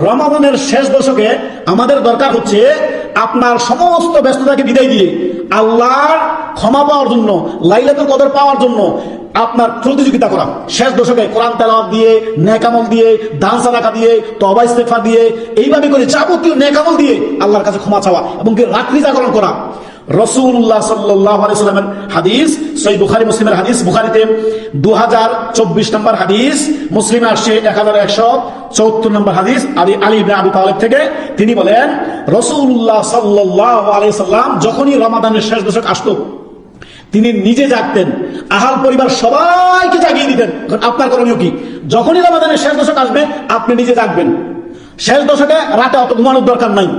রমাদানের শেষ দশকে আমাদের দরকার হচ্ছে আপনার সমস্ত ব্যস্ততাকে বিদায় দিয়ে আল্লাহর ক্ষমা পাওয়ার জন্য, লাইলাতুল কদর পাওয়ার জন্য আপনার প্রতিযোগিতা করা। শেষ দশকে কোরআন তেলাওয়াত দিয়ে, নেক আমল দিয়ে, দান সাদাকা দিয়ে, তওবা ইস্তেগফার দিয়ে, এইভাবে করে যাবতীয় নেক আমল দিয়ে আল্লাহর কাছে ক্ষমা চাওয়া এবং রাত্রি জাগরণ করা। রাসূলুল্লাহ সাল্লাল্লাহু আলাইহি ওয়াসাল্লামের হাদিস, সহিহ বুখারী মুসলিমের হাদিস, বুখারীতে 2024 নম্বর হাদিস, মুসলিমে আসছে 1174 নম্বর হাদিস, আলী ইবনে আবি তালেব থেকে। তিনি বলেন, রাসূলুল্লাহ সাল্লাল্লাহু আলাইহি ওয়াসাল্লাম যখনই রমাদানের শেষ দশক আসতো তিনি নিজে জাগতেন, আহাল পরিবার সবাইকে জাগিয়ে দিতেন। আপনার করণীয় কি? যখনই রমাদানের শেষ দশক আসবে আপনি নিজে জাগবেন। শেষ দশকে রাতে অত ঘুমানোর দরকার নাই,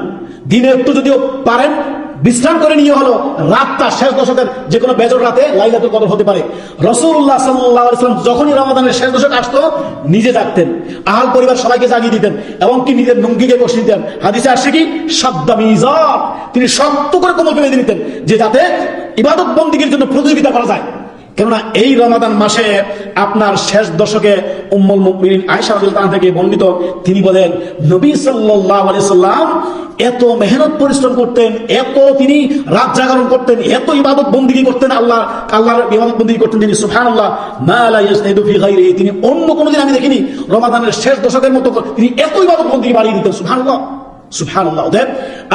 দিনে একটু যদিও পারেন বিশ্রাম করে নিয়ে হলো রাতটা শেষ দশকের যে কোনো বেজর রাতে লাইলাতুল কদর হতে পারে। রাসূলুল্লাহ সাল্লাল্লাহু আলাইহি ওয়াসাল্লাম যখনই রমাদানের শেষ দশক আসতো নিজে জাগতেন, আহাল পরিবার সবাইকে জাগিয়ে দিতেন এবং কি নিজের লুঙ্গিকে কষে দিতেন। হাদিসে আসছে কি, শাদ্দা মিজার, তিনি শক্ত করে কোমরকে বেঁধে নিতেন যে যাতে ইবাদত বন্দেগীর জন্য প্রতিযোগিতা করা যায়। কেননা এই রমাদান মাসে আপনার শেষ দশকে উম্মুল মুমিনিন আয়েশা রাদিয়াল্লাহু আনহা থেকে বর্ণিত, তিনি বলেন নবী সাল্লাল্লাহু আলাইহি সাল্লাম এত মেহনত পরিশ্রম করতেন, এত তিনি রাত জাগরণ করতেন, এত ইবাদত বন্দেগী করতেন, আল্লাহর ইবাদত বন্দেগী করতেন তিনি, সুবহানাল্লাহ, মা লা ইয়াজতাহিদু ফি গায়রিহি, তিনি অন্য কোনো দিন আমি দেখিনি রমাদানের শেষ দশকের মতো তিনি এত ইবাদত বন্দেগী বাড়িয়ে দিতেন। সুবহানাল্লাহ সুবহানাল্লাহ। ওদের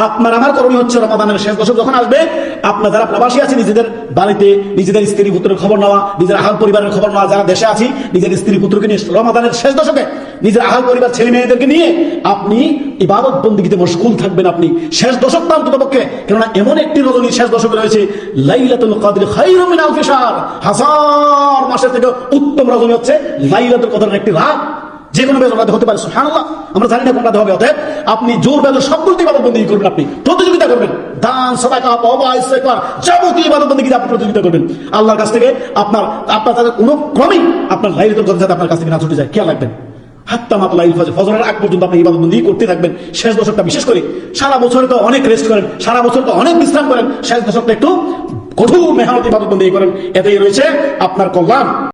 আপনার আমার করণীয় হচ্ছে রমাদানের শেষ দশক যখন আসবে আপনার যারা প্রবাসী আছে নিজেদের বাড়িতে নিজেদের স্ত্রী পুত্রের খবর নেওয়া, নিজের আহাল পরিবারের খবর নেওয়া, যারা দেশে আছি নিজের স্ত্রী পুত্রকে নিয়ে রমাদানের শেষ দশকে নিজের আহাল পরিবার ছেলে মেয়েদেরকে নিয়ে আপনি ইবাদত বন্দেগীতে মশগুল থাকবেন আপনি শেষ দশকটা অন্ততপক্ষে। কেননা এমন একটি রজনী শেষ দশকে রয়েছে, লাইলাতুল কদর খায়রুম মিন আলফি শাহর, হাজার মাসের থেকে উত্তম রজনী হচ্ছে লাইলাতুল কদরের একটি রাত। যে কোনো বেজর রাতে হতে পারে, সুবহানাল্লাহ, আমরা জানি না কোনটা হবে। অতএব আপনি জোর বেজর সবগুলোতে ইবাদত বন্দেগী করবেন, আপনি প্রতিযোগিতা করবেন, দান সাদাকা তওবা ইস্তেগফার যাবতীয় ইবাদত বন্দেগীতে আপনি প্রতিযোগিতা করবেন আল্লাহর কাছ থেকে। আপনার কোনো ক্রমেই আপনার লাইলাতুল কদর যাতে আপনার কাছ থেকে না ছুটে যায় খেয়াল রাখবেন। হাত্তা মাতলাইল ফজর, ফজরের আগ পর্যন্ত আপনি ইবাদত বন্দেগী করতে থাকবেন। শেষ দশকটা বিশেষ করে, সারা বছরে তো অনেক রেস্ট করেন, সারা বছর তো অনেক বিশ্রাম করেন, শেষ দশকটা একটু কঠোর মেহনত ইবাদত বন্দেগী করেন, এতেই রয়েছে আপনার কল্যাণ।